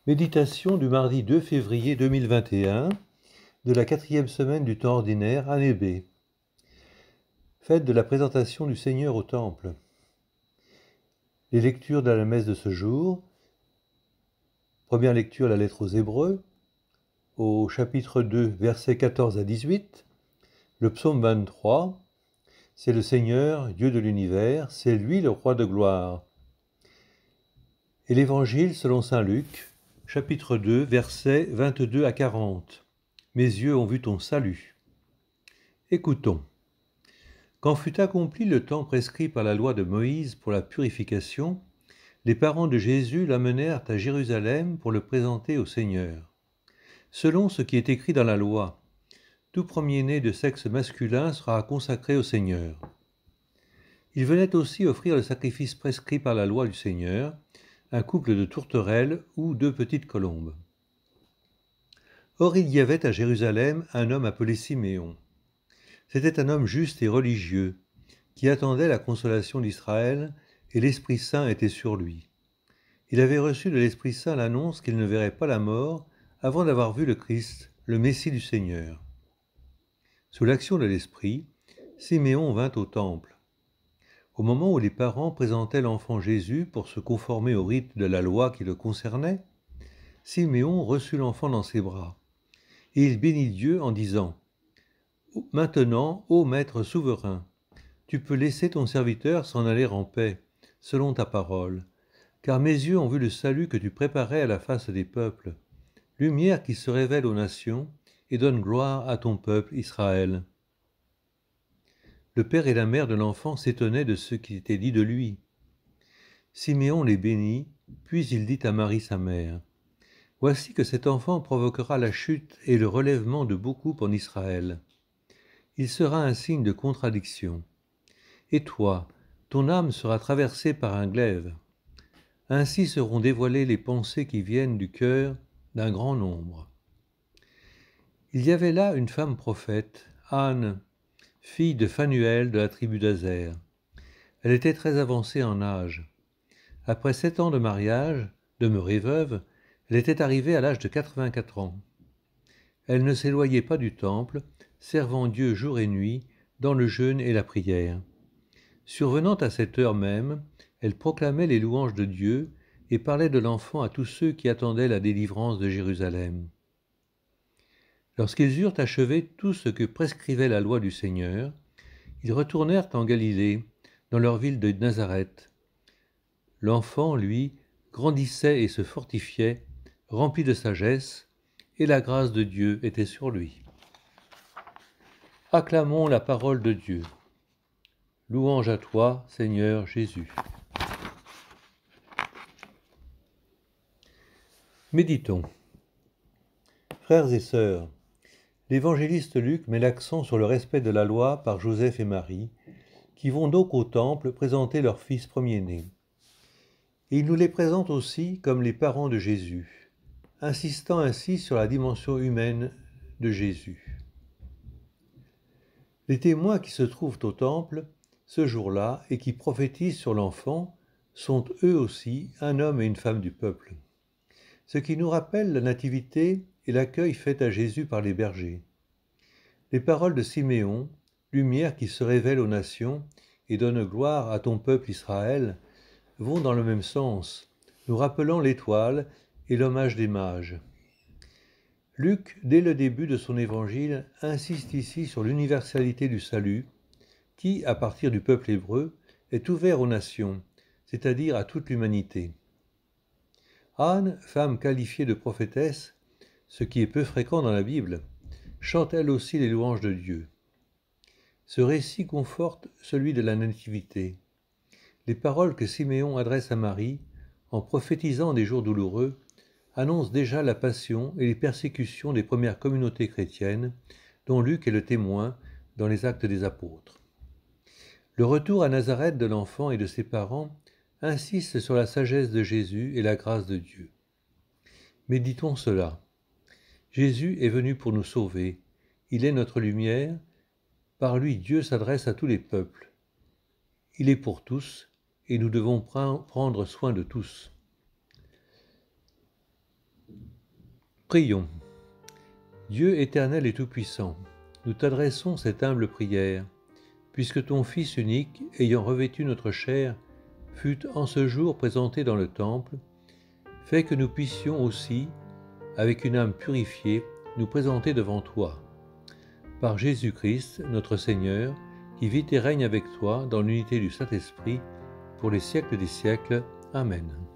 Méditation du mardi 2 février 2021 de la 4e semaine du temps ordinaire, année B. Fête de la présentation du Seigneur au Temple. Les lectures de la messe de ce jour. Première lecture, la lettre aux Hébreux, au chapitre 2, versets 14 à 18. Le psaume 23, c'est le Seigneur, Dieu de l'univers, c'est lui le roi de gloire. Et l'évangile selon saint Luc, chapitre 2, versets 22 à 40. Mes yeux ont vu ton salut. Écoutons. Quand fut accompli le temps prescrit par la loi de Moïse pour la purification, les parents de Jésus l'amenèrent à Jérusalem pour le présenter au Seigneur. Selon ce qui est écrit dans la loi, tout premier-né de sexe masculin sera consacré au Seigneur. Il venait aussi offrir le sacrifice prescrit par la loi du Seigneur, un couple de tourterelles ou 2 petites colombes. Or il y avait à Jérusalem un homme appelé Siméon. C'était un homme juste et religieux, qui attendait la consolation d'Israël, et l'Esprit Saint était sur lui. Il avait reçu de l'Esprit Saint l'annonce qu'il ne verrait pas la mort avant d'avoir vu le Christ, le Messie du Seigneur. Sous l'action de l'Esprit, Siméon vint au temple. Au moment où les parents présentaient l'enfant Jésus pour se conformer au rite de la loi qui le concernait, Siméon reçut l'enfant dans ses bras, et il bénit Dieu en disant : « Maintenant, ô Maître souverain, tu peux laisser ton serviteur s'en aller en paix, selon ta parole, car mes yeux ont vu le salut que tu préparais à la face des peuples, lumière qui se révèle aux nations et donne gloire à ton peuple Israël. » Le père et la mère de l'enfant s'étonnaient de ce qui était dit de lui. Siméon les bénit, puis il dit à Marie sa mère : « Voici que cet enfant provoquera la chute et le relèvement de beaucoup en Israël. Il sera un signe de contradiction. Et toi, ton âme sera traversée par un glaive. Ainsi seront dévoilées les pensées qui viennent du cœur d'un grand nombre. » Il y avait là une femme prophète, Anne, fille de Phanuel de la tribu d'Azer. Elle était très avancée en âge. Après 7 ans de mariage, demeurée veuve, elle était arrivée à l'âge de 84 ans. Elle ne s'éloignait pas du temple, servant Dieu jour et nuit, dans le jeûne et la prière. Survenant à cette heure même, elle proclamait les louanges de Dieu et parlait de l'enfant à tous ceux qui attendaient la délivrance de Jérusalem. Lorsqu'ils eurent achevé tout ce que prescrivait la loi du Seigneur, ils retournèrent en Galilée, dans leur ville de Nazareth. L'enfant, lui, grandissait et se fortifiait, rempli de sagesse, et la grâce de Dieu était sur lui. Acclamons la parole de Dieu. Louange à toi, Seigneur Jésus. Méditons. Frères et sœurs, l'évangéliste Luc met l'accent sur le respect de la loi par Joseph et Marie, qui vont donc au temple présenter leur fils premier-né. Et il nous les présente aussi comme les parents de Jésus, insistant ainsi sur la dimension humaine de Jésus. Les témoins qui se trouvent au temple ce jour-là et qui prophétisent sur l'enfant sont eux aussi un homme et une femme du peuple. Ce qui nous rappelle la nativité et l'accueil fait à Jésus par les bergers. Les paroles de Siméon, lumière qui se révèle aux nations et donne gloire à ton peuple Israël, vont dans le même sens, nous rappelant l'étoile et l'hommage des mages. Luc, dès le début de son évangile, insiste ici sur l'universalité du salut, qui, à partir du peuple hébreu, est ouvert aux nations, c'est-à-dire à toute l'humanité. Anne, femme qualifiée de prophétesse, ce qui est peu fréquent dans la Bible, chante elle aussi les louanges de Dieu. Ce récit conforte celui de la nativité. Les paroles que Siméon adresse à Marie, en prophétisant des jours douloureux, annoncent déjà la passion et les persécutions des premières communautés chrétiennes, dont Luc est le témoin dans les Actes des Apôtres. Le retour à Nazareth de l'enfant et de ses parents insiste sur la sagesse de Jésus et la grâce de Dieu. Méditons cela. Jésus est venu pour nous sauver. Il est notre lumière. Par lui, Dieu s'adresse à tous les peuples. Il est pour tous, et nous devons prendre soin de tous. Prions. Dieu éternel et tout-puissant, nous t'adressons cette humble prière, puisque ton Fils unique, ayant revêtu notre chair, fut en ce jour présenté dans le temple, fais que nous puissions aussi, avec une âme purifiée, nous présenter devant toi. Par Jésus-Christ, notre Seigneur, qui vit et règne avec toi dans l'unité du Saint-Esprit, pour les siècles des siècles. Amen.